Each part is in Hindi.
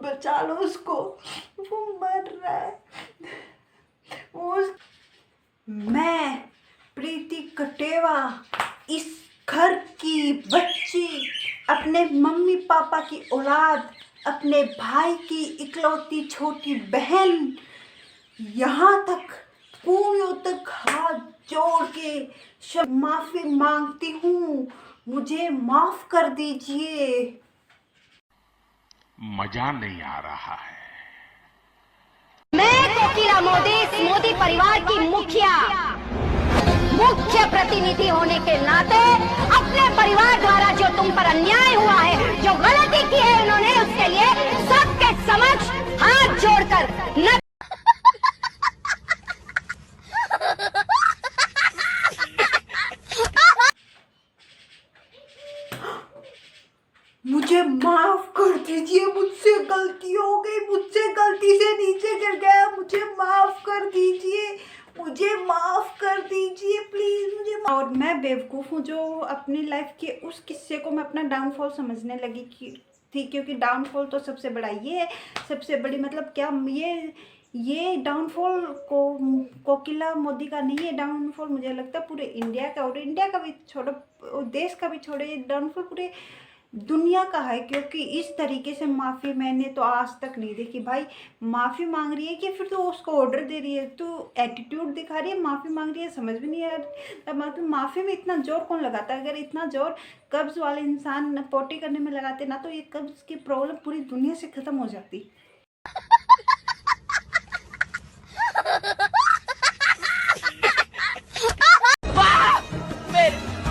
बचा लो उसको, वो मर रहा है। मैं प्रीति कटेवा, इस घर की बच्ची, अपने मम्मी पापा की औलाद, अपने भाई की इकलौती छोटी बहन, यहाँ तक कुएं तक हाथ जोड़ के माफी मांगती हूँ, मुझे माफ कर दीजिए। मजा नहीं आ रहा है। मैं कोकिला मोदी परिवार की मुख्य प्रतिनिधि होने के नाते अपने परिवार द्वारा जो तुम पर अन्याय हुआ है, जो गलती की है उन्होंने, उसके लिए सबके समक्ष हाथ जोड़कर न मुझे माफ कर दीजिए, मुझसे गलती हो गई, मुझसे गलती से नीचे गिर गया, मुझे माफ कर दीजिए, मुझे माफ कर दीजिए प्लीज, मुझे। और मैं बेवकूफ़ हूँ जो अपनी लाइफ के उस किस्से को मैं अपना डाउनफॉल समझने लगी थी, क्योंकि डाउनफॉल तो सबसे बड़ा ये है, सबसे बड़ी मतलब क्या ये डाउनफॉल कोकिला मोदी का नहीं है, डाउनफॉल मुझे लगता है पूरे इंडिया का, और इंडिया का भी छोड़ो, देश का भी छोड़ो, डाउनफॉल पूरे दुनिया का है। क्योंकि इस तरीके से माफ़ी मैंने तो आज तक नहीं देखी। भाई माफ़ी मांग रही है कि फिर तो उसको ऑर्डर दे रही है, तो एटीट्यूड दिखा रही है, माफ़ी मांग रही है, समझ भी नहीं आ रहा। मतलब माफ़ी में इतना जोर कौन लगाता है? अगर इतना जोर कब्ज़ वाले इंसान पोटी करने में लगाते ना, तो ये कब्ज़ की प्रॉब्लम पूरी दुनिया से ख़त्म हो जाती।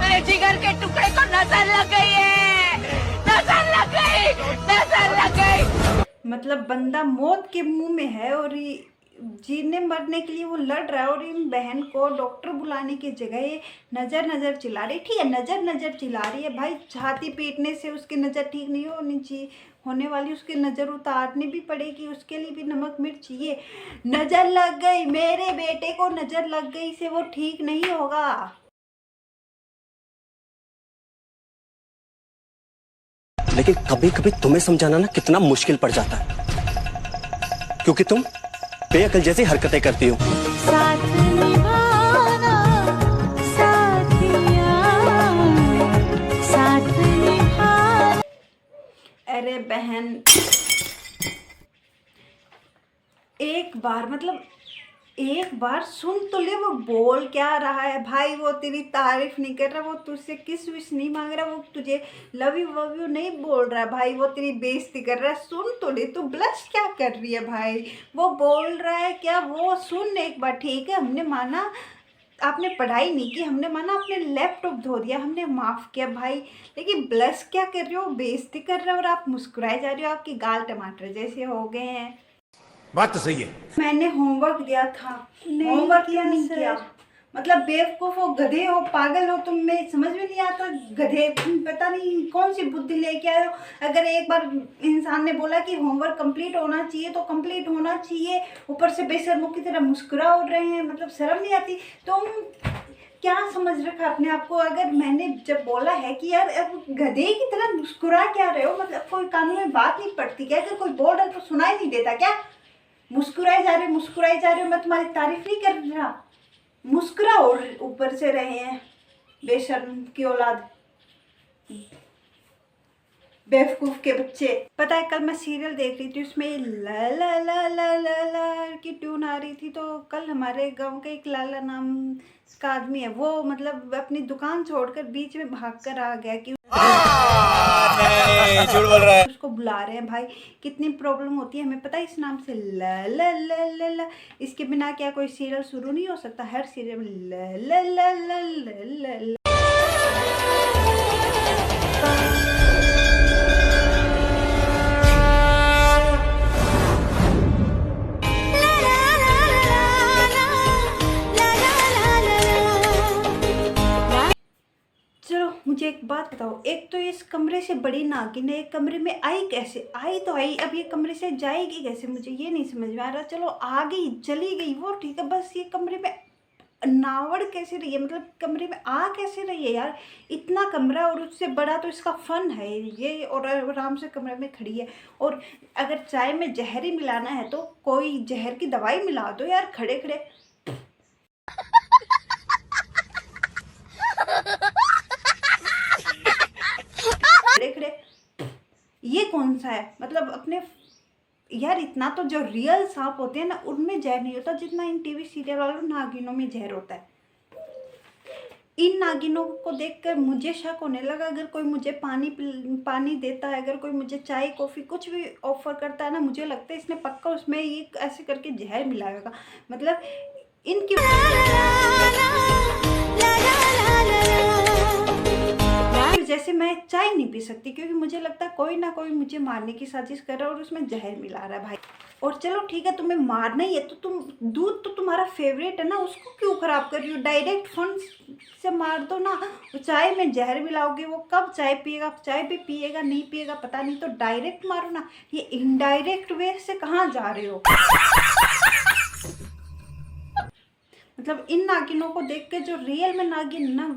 मेरे जिगर के टुकड़े को नजर लग गई है, नजर लग गई, नजर लग गई। मतलब बंदा मौत के मुंह में है और जीने मरने के लिए वो लड़ रहा है, और इन बहन को डॉक्टर बुलाने की जगह ये नज़र चिल्ला रही। ठीक है, नज़र चिल्ला रही है भाई, छाती पीटने से उसकी नज़र ठीक नहीं होनी चाहिए, होने वाली उसकी नज़र उतारनी भी पड़ेगी, उसके लिए भी नमक मिर्च चाहिए। नज़र लग गई, मेरे बेटे को नज़र लग गई से वो ठीक नहीं होगा। लेकिन कभी कभी तुम्हें समझाना ना कितना मुश्किल पड़ जाता है, क्योंकि तुम बेअकल जैसी हरकतें करती हो। साथ निभाना साथिया, साथ निभाना। अरे बहन, एक बार सुन तो ले, वो बोल क्या रहा है भाई। वो तेरी तारीफ नहीं कर रहा, वो तुझसे किस विश नहीं मांग रहा, वो तुझे लव यू नहीं बोल रहा भाई, वो तेरी बेइज्जती कर रहा है। सुन तो ले, तू ब्लश क्या कर रही है भाई? वो बोल रहा है क्या, वो सुन एक बार। ठीक है, हमने माना आपने पढ़ाई नहीं की, हमने माना आपने लैपटॉप धो दिया, हमने माफ़ किया भाई, लेकिन ब्लश क्या कर रहे हो, बेइज्जती कर रहे हो और आप मुस्कुराए जा रहे हो, आपके गाल टमाटर जैसे हो गए हैं। बात तो सही है। मैंने होमवर्क दिया था, होमवर्क क्यों नहीं किया? मतलब बेवकूफ़ हो, गधे हो, पागल हो तुम, में समझ में नहीं आता। गधे, पता नहीं कौन सी बुद्धि लेके आए हो। अगर एक बार इंसान ने बोला कि होमवर्क कंप्लीट होना चाहिए तो कंप्लीट होना चाहिए, ऊपर से बेशर्मों की तरह मुस्कुरा उड़ रहे हैं, मतलब शर्म नहीं आती? तुम क्या समझ रखा अपने आप को? अगर मैंने जब बोला है कि यार अब गधे की तरह मुस्कुरा क्या रहे हो, मतलब कोई कानों में बात नहीं पड़ती क्या? अगर कोई बोल रहा है तो सुनाई नहीं देता क्या? मुस्कुराए जा रहे हो, मैं तुम्हारी तारीफ नहीं कर रहा, मुस्कुरा और ऊपर से रहे हैं बेशर्म की औलाद, बेवकूफ के बच्चे। पता है, कल मैं सीरियल देख रही थी, उसमें ला ला ला ला ला ला की ट्यून आ रही थी। तो कल हमारे गांव का एक लाला नाम का आदमी है, वो मतलब अपनी दुकान छोड़कर बीच में भाग कर आ गया कि झूठ बोल रहा है। उसको बुला रहे हैं। भाई कितनी प्रॉब्लम होती है हमें पता है इस नाम से, ला ला ला ला ला। इसके बिना क्या कोई सीरियल शुरू नहीं हो सकता? हर सीरियल में ला ला ला ला ला ला। मुझे एक बात बताओ, एक तो इस कमरे से बड़ी नागिन है, एक कमरे में आई कैसे? आई तो आई, अब ये कमरे से जाएगी कैसे? मुझे ये नहीं समझ में आ रहा। चलो आ गई, चली गई वो ठीक है, बस ये कमरे में नावड़ कैसे रही है, मतलब कमरे में आ कैसे रही है यार। इतना कमरा और उससे बड़ा तो इसका फन है ये, और आराम से कमरे में खड़ी है। और अगर चाय में जहर ही मिलाना है तो कोई जहर की दवाई मिला दो यार, खड़े खड़े। खड़े खड़े ये कौन सा है, मतलब अपने यार। इतना तो जो रियल सांप होते हैं ना उनमें जहर नहीं होता जितना इन टीवी सीरियल वालों नागिनों में जहर होता है। इन नागिनों को देखकर मुझे शक होने लगा, अगर कोई मुझे पानी देता है, अगर कोई मुझे चाय कॉफ़ी कुछ भी ऑफर करता है ना, मुझे लगता है इसने पक्का उसमें ये ऐसे करके जहर मिलाया होगा। मतलब इनकी जैसे मैं चाय नहीं पी सकती क्योंकि मुझे लगता है कोई ना कोई मुझे मारने की साजिश कर रहा है और उसमें जहर मिला रहा है भाई। और चलो ठीक है, तुम्हें मारना ही है तो तुम, दूध तो तुम्हारा फेवरेट है ना, उसको क्यों खराब कर रही हो। डायरेक्ट फन से मार दो ना। चाय में जहर मिलाओगे, वो कब चाय पिएगा, चाय भी पिएगा नहीं पिएगा पता नहीं, तो डायरेक्ट मारो ना। ये इनडायरेक्ट वे से कहाँ जा रहे हो। मतलब इन नागिनों को देख के जो रियल में नागिन ना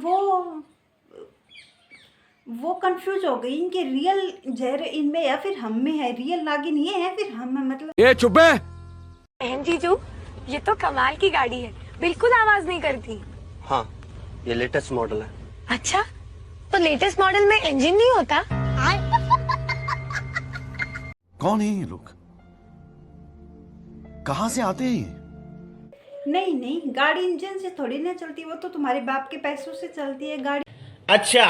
वो कंफ्यूज हो गई, इनके रियल जहर इनमें या फिर हम में है। रियल नागिन ये है फिर हम में, मतलब ये चुप है। बहन जीजू, ये तो कमाल की गाड़ी है, बिल्कुल आवाज नहीं करती। हाँ, ये लेटेस्ट मॉडल है। अच्छा, तो लेटेस्ट मॉडल में इंजन नहीं होता? कौन है ये लोग, कहाँ से आते हैं ये? नहीं, गाड़ी इंजन से थोड़ी ना चलती, वो तो तुम्हारे बाप के पैसों से चलती है गाड़ी। अच्छा।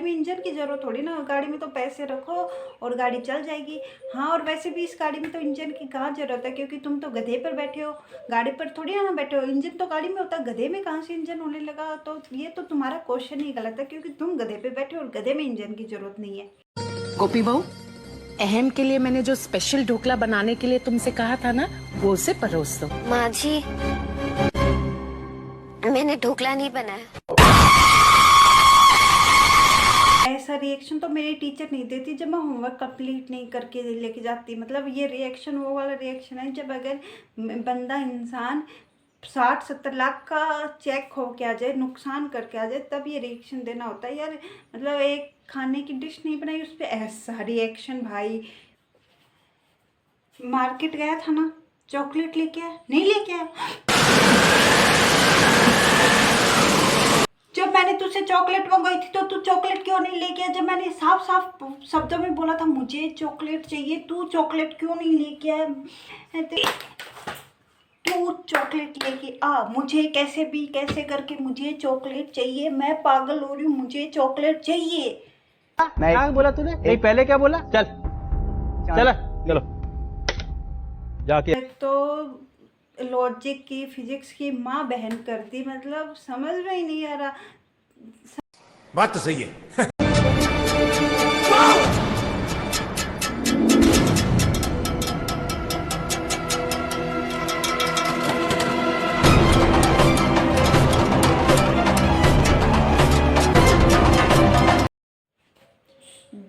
इंजन की जरूरत थोड़ी ना, गाड़ी में तो पैसे रखो और गाड़ी चल जाएगी। हाँ, और वैसे भी इस गाड़ी में तो इंजन की कहाँ जरूरत है, क्योंकि तुम तो गधे पर बैठे हो, गाड़ी पर थोड़ी ना बैठे हो। इंजन तो गाड़ी में होता है, गधे में कहाँ से इंजन होने लगा। तो ये तो तुम्हारा क्वेश्चन ही गलत है, क्योंकि तुम गधे पे बैठे हो और गधे में इंजन की जरूरत नहीं है। गोपी बहू, अहम के लिए मैंने जो स्पेशल ढोकला बनाने के लिए तुमसे कहा था ना, वो उसे परोस दो। माँ जी, मैंने ढोकला नहीं बनाया। ऐसा रिएक्शन तो मेरी टीचर नहीं देती जब मैं होमवर्क कंप्लीट नहीं करके लेके जाती। मतलब ये रिएक्शन वो वाला रिएक्शन है जब अगर बंदा इंसान 60-70 लाख का चेक हो के आ जाए, नुकसान करके आ जाए, तब ये रिएक्शन देना होता है यार। मतलब एक खाने की डिश नहीं बनाई उस पर ऐसा रिएक्शन भाई। मार्केट गया था ना, चॉकलेट लेके आया, नहीं लेके आया। जब मैंने तुझसे चॉकलेट मंगाई थी तो तू चॉकलेट क्यों नहीं लेके आया। जब मैंने साफ साफ शब्दों में बोला था मुझे चॉकलेट चाहिए, तू चॉकलेट क्यों नहीं लेके आया। तू चॉकलेट लेके आ, मुझे कैसे करके मुझे चॉकलेट चाहिए। मैं पागल हो रही हूँ, मुझे चॉकलेट चाहिए। क्या बोला तूने? नहीं, पहले क्या बोला? चल चलो जाके। तो लॉजिक की, फिजिक्स की माँ बहन करती, मतलब समझ में ही नहीं आ रहा। बात तो सही है।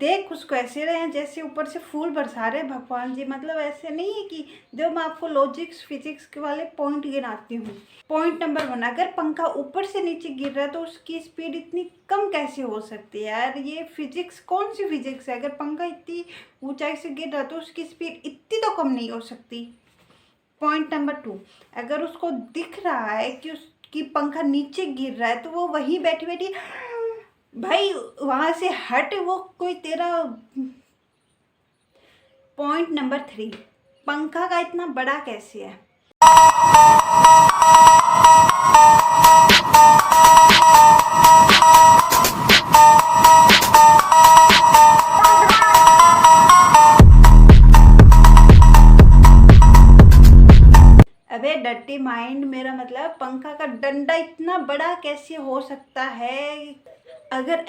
देख उसको ऐसे रहे हैं जैसे ऊपर से फूल बरसा रहे भगवान जी। मतलब ऐसे नहीं है कि जो मैं आपको लॉजिक्स फिजिक्स के वाले पॉइंट गिनाती हूँ। पॉइंट नंबर 1, अगर पंखा ऊपर से नीचे गिर रहा है तो उसकी स्पीड इतनी कम कैसे हो सकती है यार। ये फिजिक्स कौन सी फिजिक्स है। अगर पंखा इतनी ऊंचाई से गिर रहा है तो उसकी स्पीड इतनी तो कम नहीं हो सकती। पॉइंट नंबर 2, अगर उसको दिख रहा है कि उसकी पंखा नीचे गिर रहा है तो वो वहीं बैठी बैठी भाई वहां से हट, वो कोई तेरा। पॉइंट नंबर 3, पंखा का इतना बड़ा कैसे है। अबे डर्टी माइंड, मेरा मतलब पंखा का डंडा इतना बड़ा कैसे हो सकता है। अगर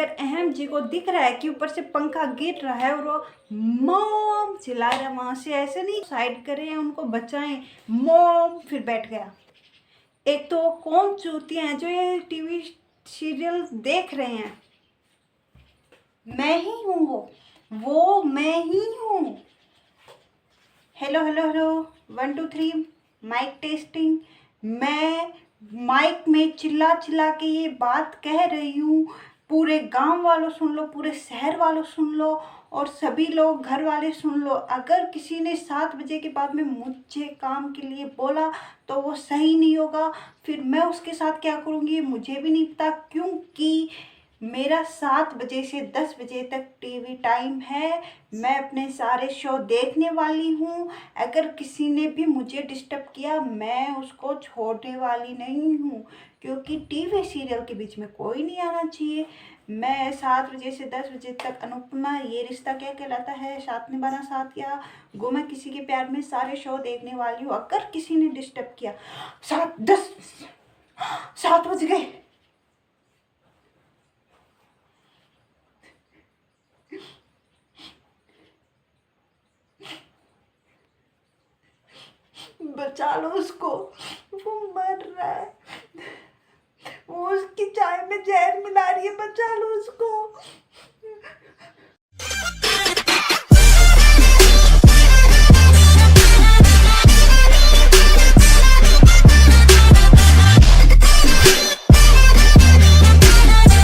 अहम जी को दिख रहा है कि ऊपर से पंखा गिर रहा है और वो मॉम चिल्ला रहा है वहां से, ऐसे नहीं साइड करें, उनको बचाएं मॉम, फिर बैठ गया। एक तो कौन चूतियां हैं जो ये टीवी सीरियल देख रहे हैं। मैं ही हूँ वो मैं ही हूँ। Hello hello hello 1 2 3 mic testing. मैं माइक में चिल्ला चिल्ला के ये बात कह रही हूँ, पूरे गांव वालों सुन लो, पूरे शहर वालों सुन लो और सभी लोग घर वाले सुन लो। अगर किसी ने 7 बजे के बाद में मुझे काम के लिए बोला तो वो सही नहीं होगा, फिर मैं उसके साथ क्या करूँगी मुझे भी नहीं पता, क्योंकि मेरा 7 बजे से 10 बजे तक टीवी टाइम है। मैं अपने सारे शो देखने वाली हूँ। अगर किसी ने भी मुझे डिस्टर्ब किया मैं उसको छोड़ने वाली नहीं हूँ, क्योंकि टीवी सीरियल के बीच में कोई नहीं आना चाहिए। मैं 7 बजे से 10 बजे तक अनुपमा, ये रिश्ता क्या कहलाता है, साथ निभाना साथ, या गुम है किसी के प्यार में, सारे शो देखने वाली हूँ। अगर किसी ने डिस्टर्ब किया 7 बज गए। बचा लो उसको, वो मर रहा है, वो उसकी चाय में जहर मिला रही है, बचा लो उसको।